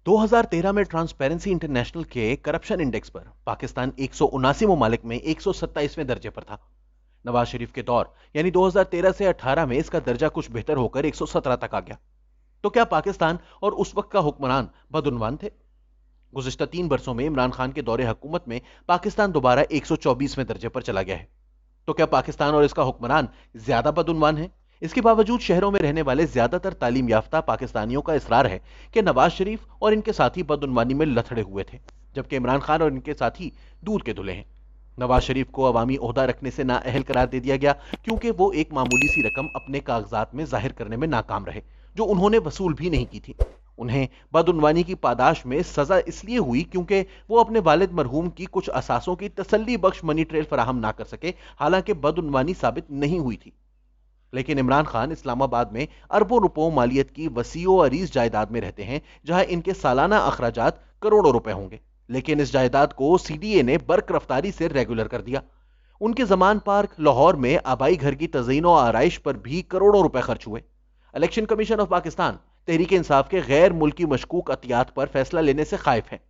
2013 में transparency international के corruption index पर पाकिस्तान 179 ममालिक में 127वें दर्जे पर था। नवाज शरीफ के दौर यानी 2013 से 18 में इसका दर्जा कुछ बेहतर होकर 117 तक आ गया। तो क्या पाकिस्तान और उस वक्त का हुक्मरान बदउनवान थे? गुज़िश्ता 3 बरसों में इमरान खान के दौरे हुकूमत में पाकिस्तान दोबारा 124वें दर्जे पर चला गया है। तो क्या पाकिस्तान और इसका हुक्मरान ज्यादा बदउनवान है? इसके बावजूद शहरों में रहने वाले ज्यादातर तालीम याफ्ता पाकिस्तानियों का इसरार है कि नवाज शरीफ और इनके साथी बदउनवानी में लथड़े हुए थे, जबकि इमरान खान और इनके साथी दूध के धुले हैं। नवाज शरीफ को अवामी ओहदा रखने से नाअहल करार दे दिया गया क्योंकि वो एक मामूली सी रकम अपने कागजात में जाहिर करने में नाकाम रहे, जो उन्होंने वसूल भी नहीं की थी। उन्हें बदउनवानी की पादाश में सजा इसलिए हुई क्योंकि वो अपने वालिद मरहूम की कुछ असासों की तसल्ली बख्श मनी ट्रेल फराहम ना कर सके, हालांकि बदउनवानी साबित नहीं हुई थी। लेकिन इमरान खान इस्लामाबाद में अरबों रुपयों मालियत की वसीओ अरीज जायदाद में रहते हैं, जहां इनके सालाना अखराजात करोड़ों रुपए होंगे, लेकिन इस जायदाद को सीडीए ने बर्क रफ्तारी से रेगुलर कर दिया। उनके जमान पार्क लाहौर में आबाई घर की तज़ीन और आराइश पर भी करोड़ों रुपए खर्च हुए। Election commission of Pakistan Tehreek Insaf के गैर मुल्की मशकूक अतियात पर फैसला लेने से खाइफ है।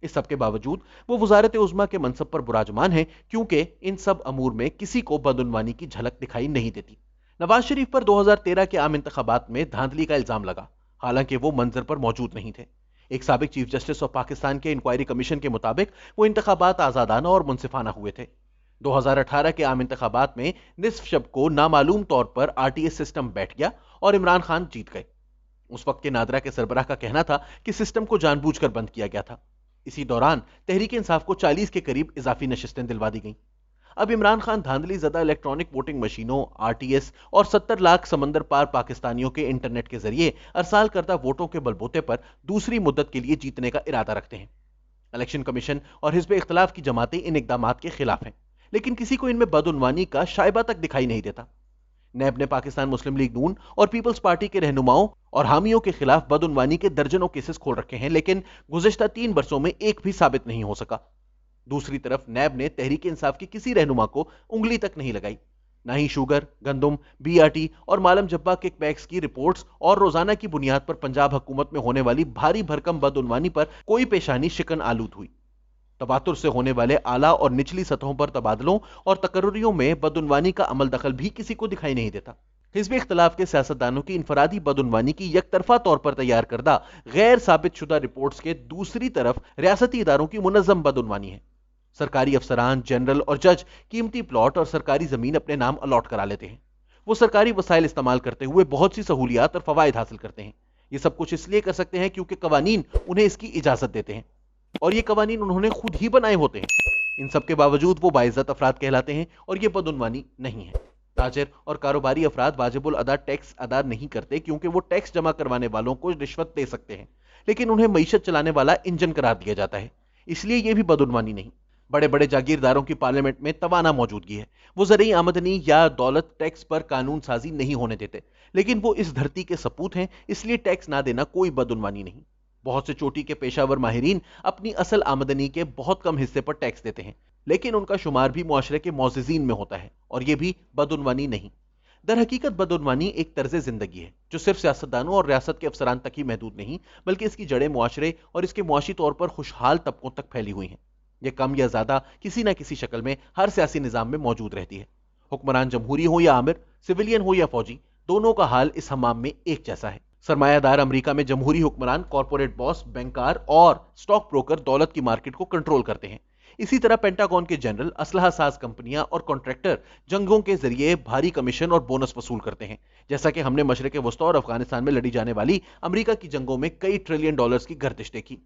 इस सब के बावजूद वो वजारत उज़्मा के मनसब पर बुराजमान है क्योंकि इन सब अमूर में किसी को बदउनवानी की झलक दिखाई नहीं देती। नवाज शरीफ पर 2013 के आम इंतखाबात में धांधली का इल्जाम लगा, हालांकि वो मंजर पर मौजूद नहीं थे। एक साबिक चीफ जस्टिस ऑफ पाकिस्तान के इंक्वायरी कमीशन के मुताबिक वो इंतखाबात आजादाना और मुनसिफाना हुए थे। 2018 के आम इंतखाबात में निसफ शब को नामालूम तौर पर आरटीएस सिस्टम बैठ गया और इमरान खान जीत गए। उस वक्त के नादरा के सरबराह का कहना था कि सिस्टम को जानबूझकर बंद किया गया था। इसी दौरान तहरीक इंसाफ को 40 के करीब इजाफी नशिस्तें दिलवा दी गईं। अब इमरान खान धांधली ज़दा इलेक्ट्रॉनिक वोटिंग मशीनों, आरटीएस और 70 लाख समंदर पार पाकिस्तानियों के इंटरनेट के जरिए अरसाल करदा वोटों के बलबूते पर दूसरी मुद्दत के लिए जीतने का इरादा रखते हैं। इलेक्शन कमीशन और हिज़्ब इख्तिलाफ की जमातें इन इकदामात के खिलाफ हैं, लेकिन किसी को इनमें बदउनवानी का शायबा तक दिखाई नहीं देता। नैब ने पाकिस्तान मुस्लिम लीग नून और पीपल्स पार्टी के रहनुमाओं और हामियों के खिलाफ बदउनवानी के दर्जनों केसेस खोल रखे हैं, लेकिन गुज़िश्ता 3 बरसों में एक भी साबित नहीं हो सका। दूसरी तरफ नैब ने तहरीक इंसाफ की किसी रहनुमा को उंगली तक नहीं लगाई। ना ही शुगर, गंदुम, बीआरटी और मालम जब्बा किकबैक्स की रिपोर्ट्स और रोजाना की बुनियाद पर पंजाब हुकूमत में होने वाली भारी भरकम बदउनवानी पर कोई पेशानी शिकन आलूद हुई। तवातुर से होने वाले आला और निचली सतहों पर तबादलों और तकर्रुरियों में बदउनवानी का अमल दखल भी किसी को दिखाई नहीं देता। हिज़्ब इख्तिलाफ के सियासतदानों की इनफरादी बदउनवानी की यकतरफा तौर पर तैयार करदा गैर साबित शुदा रिपोर्ट्स के दूसरी तरफ रियासती इदारों की मुनज़्ज़म बदउनवानी है। सरकारी अफसरान, जनरल और जज कीमती प्लॉट और सरकारी जमीन अपने नाम अलॉट करा लेते हैं। वो सरकारी वसाइल इस्तेमाल करते हुए बहुत सी सहूलियात और फवायद हासिल करते हैं। ये सब कुछ इसलिए कर सकते हैं क्योंकि कवानीन उन्हें इसकी इजाजत देते हैं, और ये कवानीन उन्होंने खुद ही बनाए होते हैं। इन सब के बावजूद वो बाइज्जत अफराद कहलाते हैं और ये बदउनवानी नहीं है। ताजर और कारोबारी अफराद वाजिबुल अदा टैक्स अदा नहीं करते क्योंकि वो टैक्स जमा करवाने वालों को रिश्वत दे सकते हैं, लेकिन उन्हें मईशत चलाने वाला इंजन करार दिया जाता है, इसलिए ये भी बदउनवानी नहीं। बड़े बड़े जागीरदारों की पार्लियामेंट में तवाना मौजूदगी है। वो ज़रूरी आमदनी या दौलत टैक्स पर कानून साजी नहीं होने देते, लेकिन वो इस धरती के सपूत हैं, इसलिए टैक्स ना देना कोई बदउनवानी नहीं। बहुत से चोटी के पेशावर माहिरीन अपनी असल आमदनी के बहुत कम हिस्से पर टैक्स देते हैं, लेकिन उनका शुमार भी मुआशरे के मौज़िज़ीन में होता है, और ये भी बदउनवानी नहीं। दर हकीकत बदउनवानी एक तर्ज जिंदगी है जो सिर्फ सियासतदानों और रियासत के अफसरान तक ही महदूद नहीं, बल्कि इसकी जड़ें मुआशरे और इसके मुआशी तौर पर खुशहाल तबकों तक फैली हुई हैं। यह कम या ज्यादा किसी न किसी शक्ल में हर सियासी निजाम में मौजूद रहती है। हुक्मरान जमहूरी हो या आमिर, सिविलियन हो या फौजी, दोनों का हाल इस हमाम में एक जैसा है। सरमायादार अमेरिका में जमहूरी हुक्मरान, कॉर्पोरेट बॉस, बैंकार और स्टॉक ब्रोकर दौलत की मार्केट को कंट्रोल करते हैं। इसी तरह पेंटागन के जनरल, असलहा साज कंपनियां और कॉन्ट्रैक्टर जंगों के जरिए भारी कमीशन और बोनस वसूल करते हैं, जैसा कि हमने मशरिक वस्ता और अफगानिस्तान में लड़ी जाने वाली अमेरिका की जंगों में कई ट्रिलियन डॉलर्स की गर्दिश देखी।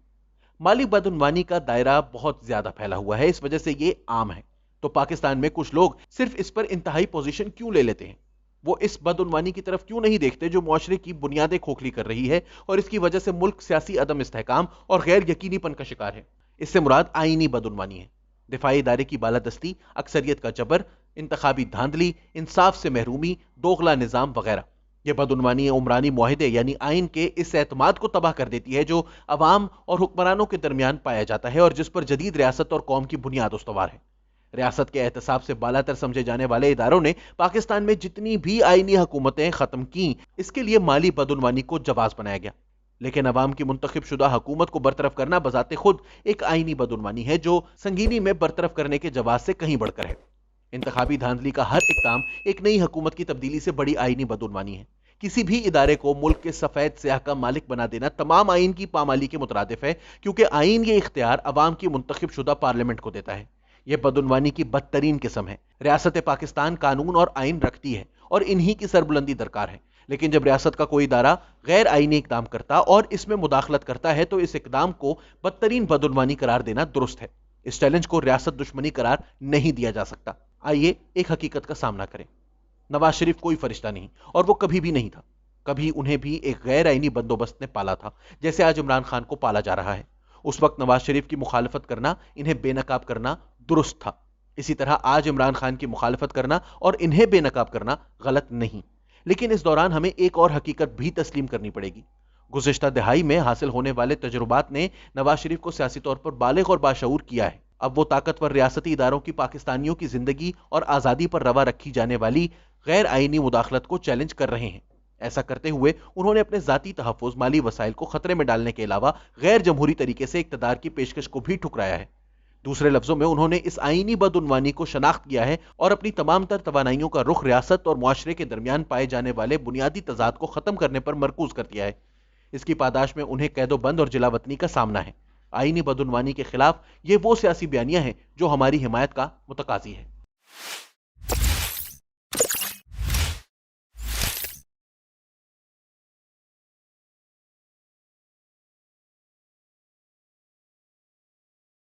माली बदउनवानी का दायरा बहुत ज्यादा फैला हुआ है, इस वजह से ये आम है। तो पाकिस्तान में कुछ लोग सिर्फ इस पर इंतहाई पोजीशन क्यों ले लेते हैं? वो इस बदउनवानी की तरफ क्यों नहीं देखते जो मुआशरे की बुनियादें खोखली कर रही है और इसकी वजह से मुल्क सियासी अदम इस्तेहकाम और गैर यकीनीपन का शिकार है? इससे मुराद आईनी बदउनवानी है, दिफाई इदारे की बालादस्ती, अक्सरियत का जबर, इंतखाबी धांधली, इंसाफ से महरूमी, दोगला निजाम वगैरह। यह बदउनवानी उमरानी मुआहिदे यानी आइन के इस एतमाद को तबाह कर देती है जो अवाम और हुक्मरानों के दरमियान पाया जाता है और जिस पर जदीद रियासत और कौम की बुनियाद उस्तवार है। रियासत के एहतसाब से बालातर समझे जाने वाले इदारों ने पाकिस्तान में जितनी भी आईनी हुकूमतें खत्म की, इसके लिए माली बदउनवानी को जवाज बनाया गया। लेकिन अवाम की मुंतखब शुदा हुकूमत को बरतरफ करना बजाते खुद एक आईनी बदउनवानी है जो संगीनी में बरतरफ करने के जवाब से कहीं बढ़कर है। इंतखाबी धांधली का हर इक़दाम एक नई हुकूमत की तब्दीली से बड़ी आईनी बदउनवानी है। किसी भी इदारे को मुल्क के सफेद स्याह का मालिक बना देना तमाम आइन की पामाली के मुतरादिफ है, क्योंकि आइन ये इख्तियार अवाम की मुंतखब शुदा पार्लियामेंट को देता है। यह बदउनवानी की बदतरीन किस्म है। रियासत पाकिस्तान कानून और आइन रखती है और इन्हीं की सरबुलंदी दरकार है, लेकिन जब रियासत का कोई इदारा गैर आईनी इकदाम करता और इसमें मुदाखलत करता है तो इस इकदाम को बदतरीन बदउनवानी करार देना दुरुस्त है। इस चैलेंज को रियासत दुश्मनी करार नहीं दिया जा सकता। आइए एक हकीकत का सामना करें। नवाज शरीफ कोई फरिश्ता नहीं और वो कभी भी नहीं था। कभी उन्हें भी एक गैर आईनी बंदोबस्त ने पाला था, जैसे आज इमरान खान को पाला जा रहा है। उस वक्त नवाज शरीफ की मुखालफत करना, इन्हें बेनकाब करना दुरुस्त था। इसी तरह आज इमरान खान की मुखालफत करना और इन्हें बेनकाब करना गलत नहीं। लेकिन इस दौरान हमें एक और हकीकत भी तस्लीम करनी पड़ेगी। गुज़िश्ता दिहाई में हासिल होने वाले तजुर्बात ने नवाज शरीफ को सियासी तौर पर बालिग और बाशऊर किया है। अब वो ताकतवर रियासती इदारों की पाकिस्तानियों की जिंदगी और आज़ादी पर रवा रखी जाने वाली गैर आईनी मुदाखलत को चैलेंज कर रहे हैं। ऐसा करते हुए उन्होंने अपने जाती तहफ़्फ़ुज़, माली वसाइल को खतरे में डालने के अलावा गैर जमहूरी तरीके से इक़्तिदार की पेशकश को भी ठुकराया है। दूसरे लफ्जों में उन्होंने इस आईनी बदउनवानी को शनाख्त किया है और अपनी तमाम तर तवानाइयों का रुख रियासत और मुआशरे के दरमियान पाए जाने वाले बुनियादी तजाद को खत्म करने पर मरकूज कर दिया है। इसकी पादाश में उन्हें कैदोबंद और जिलावतनी का सामना है। आईनी बदउनवानी के खिलाफ ये वो सियासी बयानियां हैं जो हमारी हिमायत का मुतकाजी है।